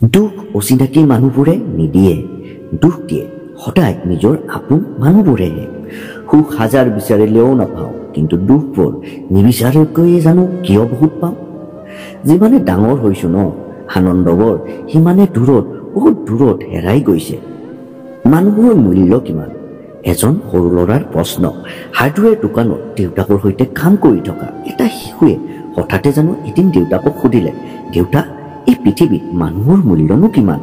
দুখ অচিনাকি মানুহবোৰে নিদিয়ে, দুখ দিয়ে সদায় নিজৰ আপোন মানুহবোৰেহে। সুখ হাজাৰ বিচাৰিলেও নাপাওঁ, কিন্তু দুখবোৰ নিবিচাৰকৈয়ে জানো কিয় বহুত পাওঁ। যিমানে ডাঙৰ হৈছো ন আনন্দবোৰ সিমানে দূৰত, বহুত দূৰত হেৰাই গৈছে। মানুহৰ মূল্য কিমান? এজন সৰু ল'ৰাৰ প্ৰশ্ন। হাৰ্ডৱেৰ দোকানত দেউতাকৰ সৈতে কাম কৰি থকা এটা শিশুৱে হঠাতে জানো এদিন দেউতাকক সুধিলে, দেউতা, এই পৃথিৱীত মানুহৰ মূল্যনো কিমান?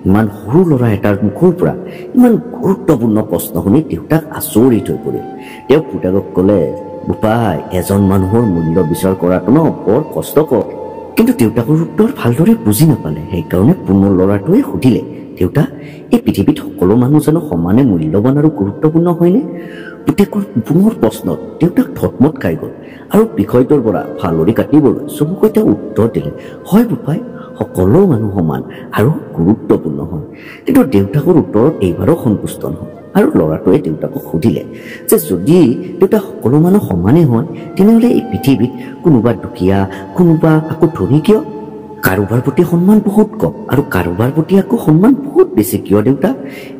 ইমান সৰু ল'ৰা এটাৰ মুখৰ পৰা ইমান গুৰুত্বপূৰ্ণ প্ৰশ্ন শুনি দেউতাক আচৰিত হৈ পৰিল। তেওঁ পুতেকক ক'লে, বোপাই, এজন মানুহৰ মূল্য বিচাৰ কৰাটো ন বৰ কষ্টকৰ। কিন্তু দেউতাকৰ উত্তৰ ভালদৰে বুজি নাপালে। সেইকাৰণে পুনৰ ল'ৰাটোৱে সুধিলে, দেউতা, এই পৃথিৱীত সকলো মানুহ জানো সমানে মূল্যৱান আৰু গুৰুত্বপূৰ্ণ হয়নে? পুতেকৰ পুনৰ প্ৰশ্নত দেউতাক থতমত খাই গ'ল আৰু বিষয়টোৰ পৰা ফালৰি কাটিবলৈ চমুকৈ তেওঁ উত্তৰ দিলে, হয় বোপাই, সকলো মানুহ সমান আৰু গুৰুত্বপূৰ্ণ হয়। কিন্তু দেউতাকৰ উত্তৰত এইবাৰো সন্তুষ্ট নহয় আৰু ল'ৰাটোৱে দেউতাকক সুধিলে যে যদি দেউতা সকলো মানুহ সমানেই হয় তেনেহ'লে এই পৃথিৱীত কোনোবা দুখীয়া, কোনোবা আকৌ ধনী কিয়? কাৰোবাৰ প্ৰতি সন্মান বহুত কম আৰু কাৰোবাৰ প্ৰতি আকৌ সন্মান বহুত বেছি কিয় দেউতা?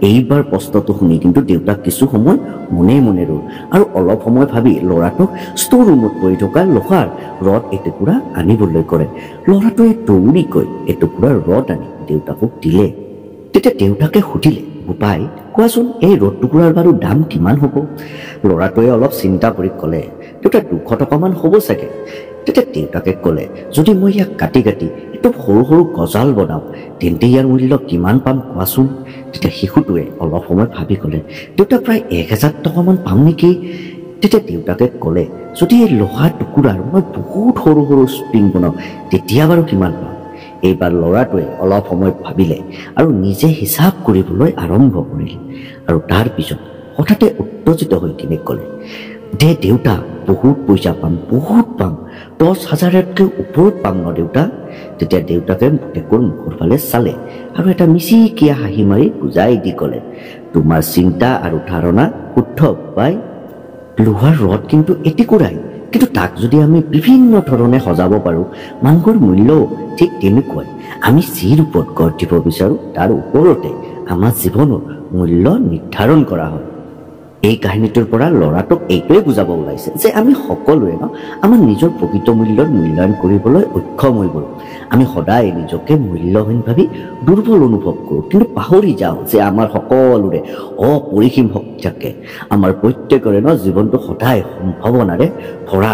এইবাৰ প্ৰশ্নটো শুনি কিন্তু দেউতাক কিছু সময় মনে মনে ৰ'ল আৰু অলপ সময় ভাবি ল'ৰাটোক ষ্ট'ৰ ৰুমত পৰি থকা লোহাৰ ৰড এটুকুৰা আনিবলৈ কৰে। ল'ৰাটোৱে দৌৰি গৈ এটুকুৰা ৰড আনি দেউতাকক দিলে। তেতিয়া দেউতাকে সুধিলে, বোপাই, কোৱাচোন এই ৰড টুকুৰাৰ বাৰু দাম কিমান হ'ব? ল'ৰাটোৱে অলপ চিন্তা কৰি ক'লে, দেউতা 200 টকামান হ'ব চাগে। তেতিয়া দেউতাকে ক'লে, যদি মই ইয়াক কাটি কাটি একদম সৰু সৰু গজাল বনাওঁ তেন্তে ইয়াৰ মূল্য কিমান পাম কোৱাচোন? তেতিয়া শিশুটোৱে অলপ সময় ভাবি ক'লে, দেউতা প্ৰায় 1000 টকামান পাম নেকি? তেতিয়া দেউতাকে ক'লে, যদি এই লোহাৰ টুকুৰাৰ মই বহুত সৰু সৰু স্প্ৰিং বনাওঁ তেতিয়া বাৰু কিমান পাম? এইবাৰ ল'ৰাটোৱে অলপ সময় ভাবিলে আৰু নিজে হিচাপ কৰিবলৈ আৰম্ভ কৰিলে আৰু তাৰপিছত হঠাতে উত্তেজিত হৈ কিনে ক'লে, দেউতা, বহুত পইচা পাম, বহুত পাম, 10,000তকৈ ওপৰত পাম ন দেউতা? তেতিয়া দেউতাকে পুতেকৰ মুখৰ ফালে চালে আৰু এটা মিচিকিয়া হাঁহি মাৰি বুজাই দি ক'লে, তোমাৰ চিন্তা আৰু ধাৰণা শুদ্ধ পাই। লোহাৰ ৰড কিন্তু এটুকুৰাই, কিন্তু তাক যদি আমি বিভিন্ন ধৰণে সজাব পাৰোঁ মানুহৰ মূল্যও ঠিক তেনেকুৱাই। আমি যি ৰূপত গঢ় দিব বিচাৰোঁ তাৰ ওপৰতে আমাৰ জীৱনৰ মূল্য নিৰ্ধাৰণ কৰা হয়। এই কাহিনীটোৰ পৰা ল'ৰাটোক এইটোৱে বুজাব ওলাইছে যে আমি সকলোৱে আমাৰ নিজৰ প্ৰকৃত মূল্যৰ মূল্যায়ন কৰিবলৈ অক্ষম হৈ পৰোঁ। আমি সদায় নিজকে মূল্যহীন ভাবি দুৰ্বল অনুভৱ কৰোঁ, কিন্তু পাহৰি যাওঁ যে আমাৰ সকলোৰে অপৰিসীম শক্তি থাকে। আমাৰ প্ৰত্যেকৰে জীৱনটো সদায় সম্ভাৱনাৰে ভৰা।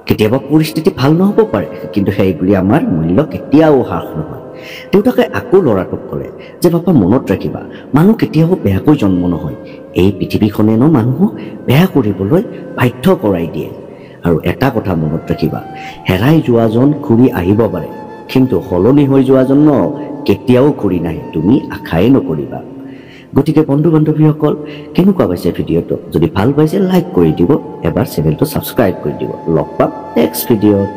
কেতিয়াবা পৰিস্থিতি ভাল নহ'ব পাৰে, কিন্তু সেই বুলি আমাৰ মূল্য কেতিয়াও হ্ৰাস নহয়। দেউতাকে আকৌ ল'ৰাটোক ক'লে যে বাপা, মনত ৰাখিবা, মানুহ কেতিয়াও বেয়াকৈ জন্ম নহয়। এই পৃথিৱীখনে মানুহক বেয়া কৰিবলৈ বাধ্য কৰাই দিয়ে। আৰু এটা কথা মনত ৰাখিবা, হেৰাই যোৱাজন ঘূৰি আহিব পাৰে, কিন্তু সলনি হৈ যোৱাজন কেতিয়াও ঘূৰি নাহে, তুমি আশাই নকৰিবা। গতিকে বন্ধু বান্ধৱীসকল, কেনেকুৱা পাইছে ভিডিঅ'টো? যদি ভাল পাইছে লাইক কৰি দিব, এবাৰ চেনেলটো ছাবস্ক্ৰাইব কৰি দিব। লগ পাম নেক্সট ভিডিঅ'ত।